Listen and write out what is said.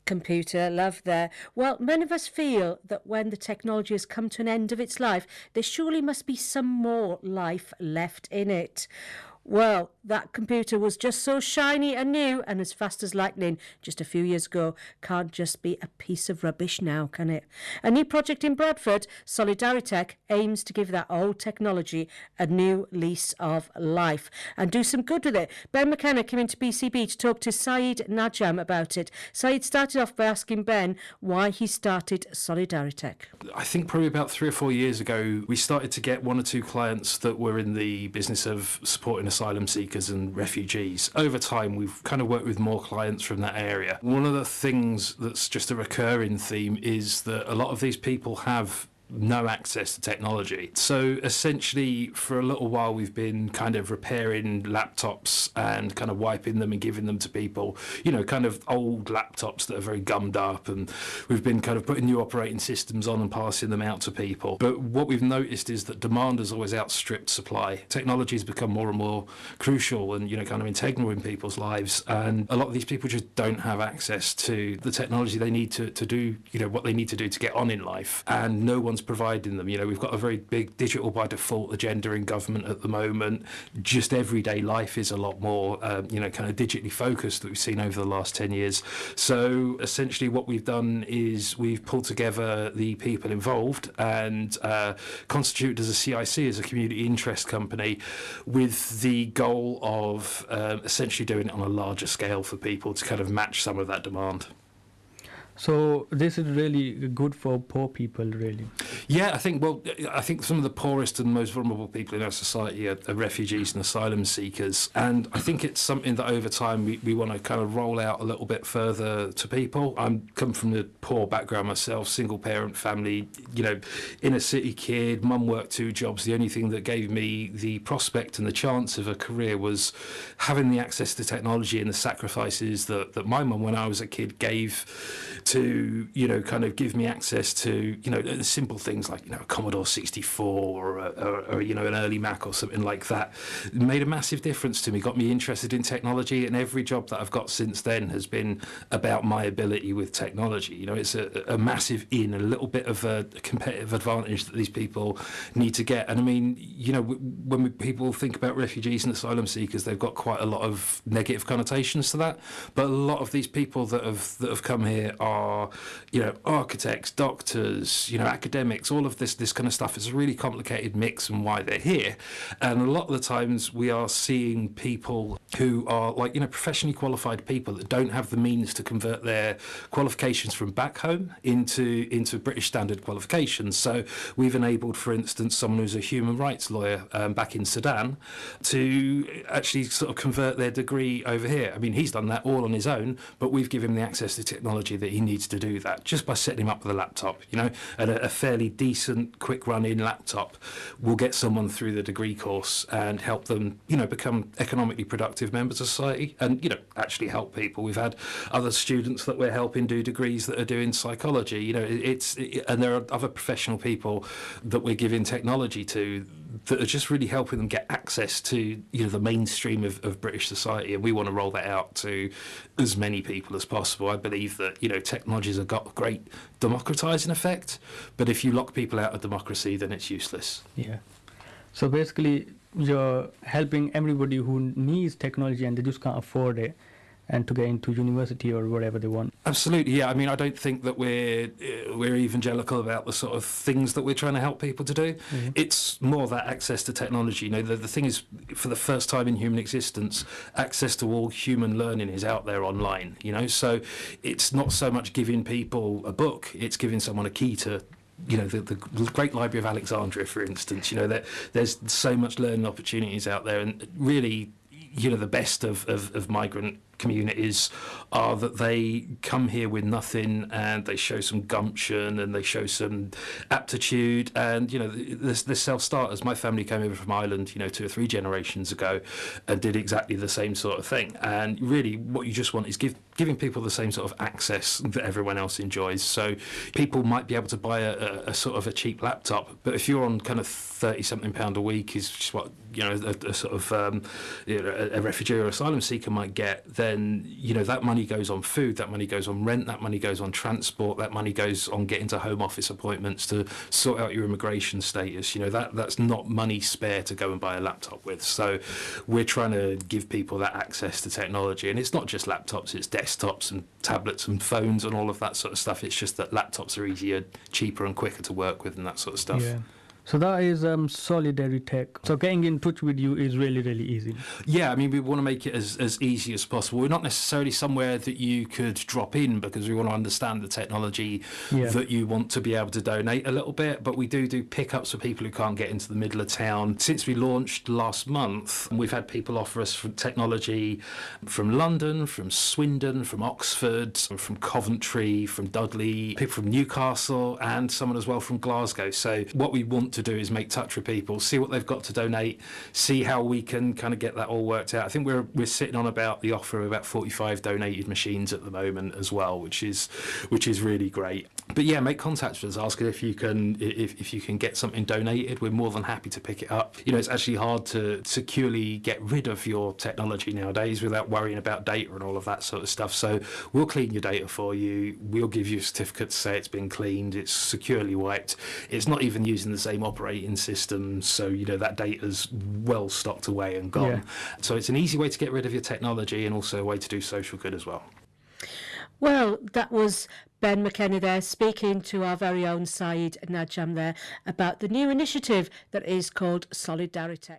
Computer, love there. Well, many of us feel that when the technology has come to an end of its life, there surely must be some more life left in it. Well, that computer was just so shiny and new and as fast as lightning just a few years ago. Can't just be a piece of rubbish now, can it? A new project in Bradford, Solidaritech, aims to give that old technology a new lease of life and do some good with it. Ben McKenna came into BCB to talk to Saeed Najam about it. Saeed started off by asking Ben why he started Solidaritech. I think probably about 3 or 4 years ago, we started to get 1 or 2 clients that were in the business of supporting asylum seekers and refugees. Over time, we've kind of worked with more clients from that area. One of the things that's just a recurring theme is that a lot of these people have no access to technology. So essentially, for a little while, we've been kind of repairing laptops and kind of wiping them and giving them to people, you know, kind of old laptops that are very gummed up, and we've been kind of putting new operating systems on and passing them out to people. But what we've noticed is that demand has always outstripped supply. Technology has become more and more crucial and, you know, kind of integral in people's lives, and a lot of these people just don't have access to the technology they need to do, you know, what they need to do to get on in life, and no one's providing them. You know, we've got a very big digital by default agenda in government at the moment. Just everyday life is a lot more, you know, kind of digitally focused that we've seen over the last 10 years. So essentially what we've done is we've pulled together the people involved and constituted as a CIC, as a community interest company, with the goal of essentially doing it on a larger scale for people to kind of match some of that demand. So this is really good for poor people, really. Yeah, I think some of the poorest and most vulnerable people in our society are refugees and asylum seekers. And I think it's something that over time we want to kind of roll out a little bit further to people. I come from a poor background myself, single parent family, you know, inner city kid, mum worked 2 jobs. The only thing that gave me the prospect and the chance of a career was having the access to technology and the sacrifices that my mum, when I was a kid, gave to, you know, kind of give me access to, you know, simple things like, you know, a Commodore 64 or you know, an early Mac or something like that. It made a massive difference to me, got me interested in technology, and every job that I've got since then has been about my ability with technology. You know, it's a massive a little bit of a competitive advantage that these people need to get. And I mean, you know, when people think about refugees and asylum seekers, they've got quite a lot of negative connotations to that. But a lot of these people that have come here are, you know, architects, doctors, you know, academics, all of this kind of stuff. It's a really complicated mix and why they're here. And a lot of the times we are seeing people who are like, you know, professionally qualified people that don't have the means to convert their qualifications from back home into British standard qualifications. So we've enabled, for instance, someone who's a human rights lawyer back in Sudan to actually sort of convert their degree over here. I mean, he's done that all on his own, but we've given him the access to technology that he needs to do that just by setting him up with a laptop, you know, and a fairly decent quick run-in laptop will get someone through the degree course and help them, you know, become economically productive members of society and, you know, actually help people. We've had other students that we're helping do degrees that are doing psychology, you know, and there are other professional people that we're giving technology to that are just really helping them get access to, you know, the mainstream of British society, and we want to roll that out to as many people as possible. I believe that, you know, technologies have got a great democratising effect, but if you lock people out of democracy, then it's useless. Yeah. So basically, you're helping everybody who needs technology and they just can't afford it, and to get into university or whatever they want. Absolutely, yeah. I mean, I don't think that we're evangelical about the sort of things that we're trying to help people to do. Mm-hmm. It's more that access to technology. You know, the thing is, for the first time in human existence, access to all human learning is out there online, you know. So it's not so much giving people a book, it's giving someone a key to, you know, the Great Library of Alexandria, for instance. You know, that there's so much learning opportunities out there, and really, you know, the best of migrant communities are that they come here with nothing and they show some gumption and they show some aptitude, and, you know, they're self-starters. My family came over from Ireland, you know, 2 or 3 generations ago and did exactly the same sort of thing. And really what you just want is give giving people the same sort of access that everyone else enjoys. So people might be able to buy a sort of a cheap laptop, but if you're on kind of £30-something a week, is just what a sort of a refugee or asylum seeker might get, then that money goes on food, that money goes on rent, that money goes on transport, that money goes on getting to home office appointments to sort out your immigration status. That's not money spare to go and buy a laptop with. So we're trying to give people that access to technology, and it's not just laptops, it's desktops and tablets and phones and all of that sort of stuff. It's just that laptops are easier, cheaper and quicker to work with and that sort of stuff. Yeah. So that is Solidaritech. So getting in touch with you is really, really easy. Yeah, I mean, we want to make it as easy as possible. We're not necessarily somewhere that you could drop in, because we want to understand the technology that you want to be able to donate a little bit. But we do pickups for people who can't get into the middle of town. Since we launched last month, we've had people offer us technology from London, from Swindon, from Oxford, from Coventry, from Dudley, people from Newcastle, and someone as well from Glasgow. So what we want to do is make touch with people, see what they've got to donate, see how we can kind of get that all worked out. I think we're sitting on about the offer of about 45 donated machines at the moment as well, which is really great. But yeah, make contact with us, ask if you can get something donated. We're more than happy to pick it up. It's actually hard to securely get rid of your technology nowadays without worrying about data and all of that sort of stuff. So we'll clean your data for you. We'll give you a certificate to say it's been cleaned, it's securely wiped. It's not even using the same operating system, so that data's well stocked away and gone. Yeah. So it's an easy way to get rid of your technology, and also a way to do social good as well. Well, that was Ben McKenna there, speaking to our very own Saeed Najam there about the new initiative that is called Solidaritech.